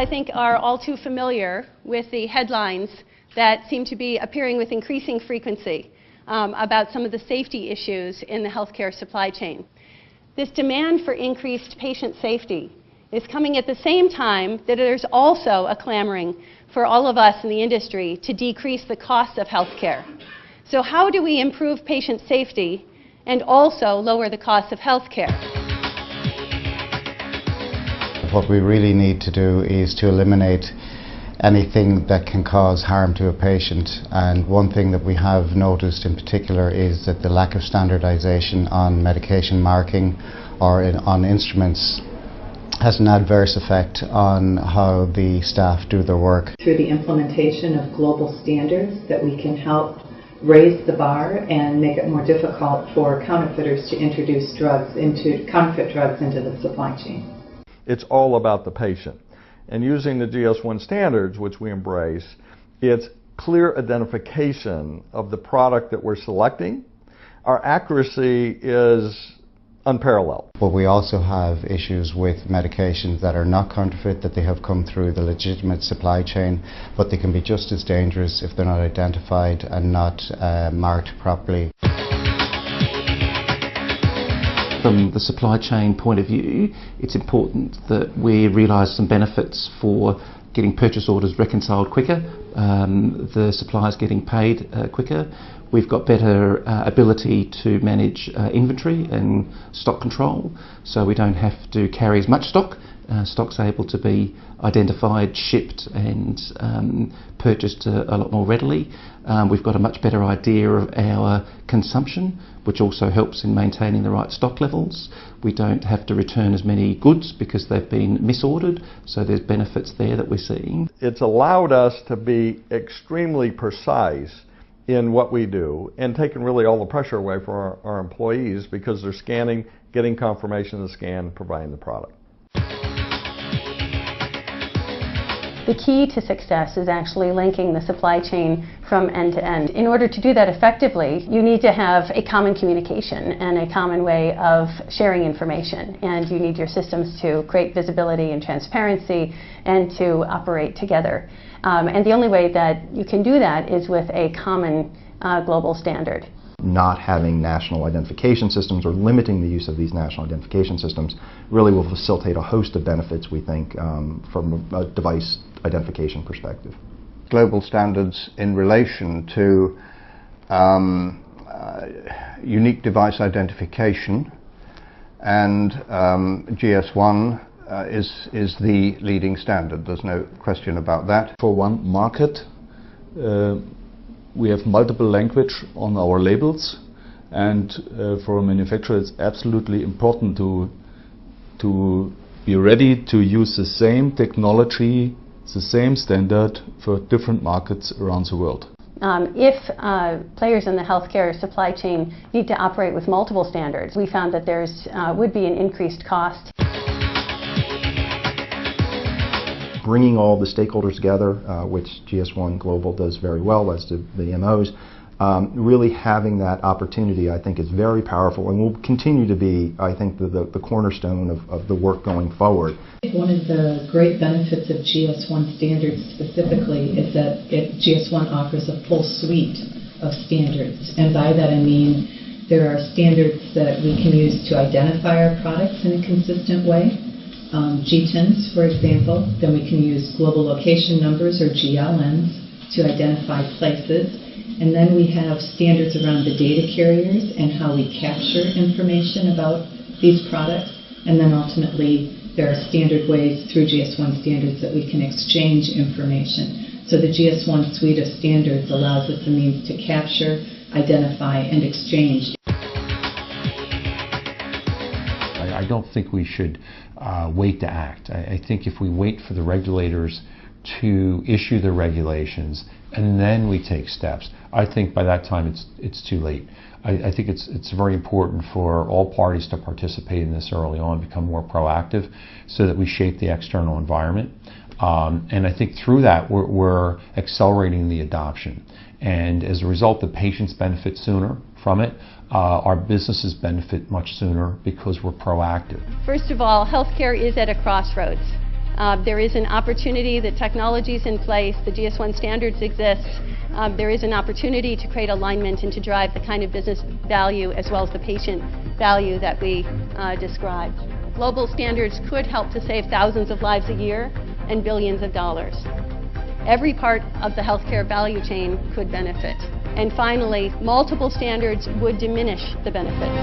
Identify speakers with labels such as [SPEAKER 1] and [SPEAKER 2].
[SPEAKER 1] I think, are all too familiar with the headlines that seem to be appearing with increasing frequency about some of the safety issues in the healthcare supply chain. This demand for increased patient safety is coming at the same time that there's also a clamoring for all of us in the industry to decrease the cost of healthcare. So how do we improve patient safety and also lower the cost of healthcare?
[SPEAKER 2] What we really need to do is to eliminate anything that can cause harm to a patient, and one thing that we have noticed in particular is that the lack of standardization on medication marking or on instruments has an adverse effect on how the staff do their work.
[SPEAKER 3] Through the implementation of global standards that we can help raise the bar and make it more difficult for counterfeiters to introduce counterfeit drugs into the supply chain.
[SPEAKER 4] It's all about the patient. And using the GS1 standards, which we embrace, it's clear identification of the product that we're selecting. Our accuracy is unparalleled.
[SPEAKER 2] But we also have issues with medications that are not counterfeit, that they have come through the legitimate supply chain, but they can be just as dangerous if they're not identified and not marked properly.
[SPEAKER 5] From the supply chain point of view, it's important that we realise some benefits for getting purchase orders reconciled quicker, the suppliers getting paid quicker. We've got better ability to manage inventory and stock control, so we don't have to carry as much stock. Stock's able to be identified, shipped and purchased a lot more readily. We've got a much better idea of our consumption, which also helps in maintaining the right stock levels. We don't have to return as many goods because they've been misordered, so there's benefits there that we're seeing.
[SPEAKER 4] It's allowed us to be extremely precise in what we do and taken really all the pressure away from our employees, because they're scanning, getting confirmation of the scan, providing the product.
[SPEAKER 1] The key to success is actually linking the supply chain from end to end. In order to do that effectively, you need to have a common communication and a common way of sharing information. And you need your systems to create visibility and transparency and to operate together. And the only way that you can do that is with a common global standard.
[SPEAKER 6] Not having national identification systems or limiting the use of these national identification systems really will facilitate a host of benefits, we think, from a device identification perspective.
[SPEAKER 7] Global standards in relation to unique device identification, and GS1 is the leading standard. There's no question about that.
[SPEAKER 8] For one market, we have multiple language on our labels, and for a manufacturer it's absolutely important to be ready to use the same technology, the same standard for different markets around the world.
[SPEAKER 1] If players in the healthcare supply chain need to operate with multiple standards, we found that there's would be an increased cost.
[SPEAKER 6] Bringing all the stakeholders together, which GS1 Global does very well, as do the MOs, really having that opportunity, I think, is very powerful and will continue to be, I think, the cornerstone of the work going forward.
[SPEAKER 3] One of the great benefits of GS1 standards specifically is that GS1 offers a full suite of standards, and by that I mean there are standards that we can use to identify our products in a consistent way. GTINs, for example. Then we can use global location numbers, or GLNs, to identify places. And then we have standards around the data carriers and how we capture information about these products. And then ultimately, there are standard ways through GS1 standards that we can exchange information. So the GS1 suite of standards allows us a means to capture, identify, and exchange.
[SPEAKER 9] I don't think we should wait to act. I think if we wait for the regulators to issue the regulations and then we take steps, I think by that time it's too late. I think it's very important for all parties to participate in this early on, become more proactive, so that we shape the external environment. And I think through that we're accelerating the adoption. And as a result, the patients benefit sooner from it. Our businesses benefit much sooner because we're proactive.
[SPEAKER 1] First of all, healthcare is at a crossroads. There is an opportunity, the technology is in place, the GS1 standards exist. There is an opportunity to create alignment and to drive the kind of business value as well as the patient value that we described. Global standards could help to save thousands of lives a year and billions of dollars. Every part of the healthcare value chain could benefit. And finally, multiple standards would diminish the benefits.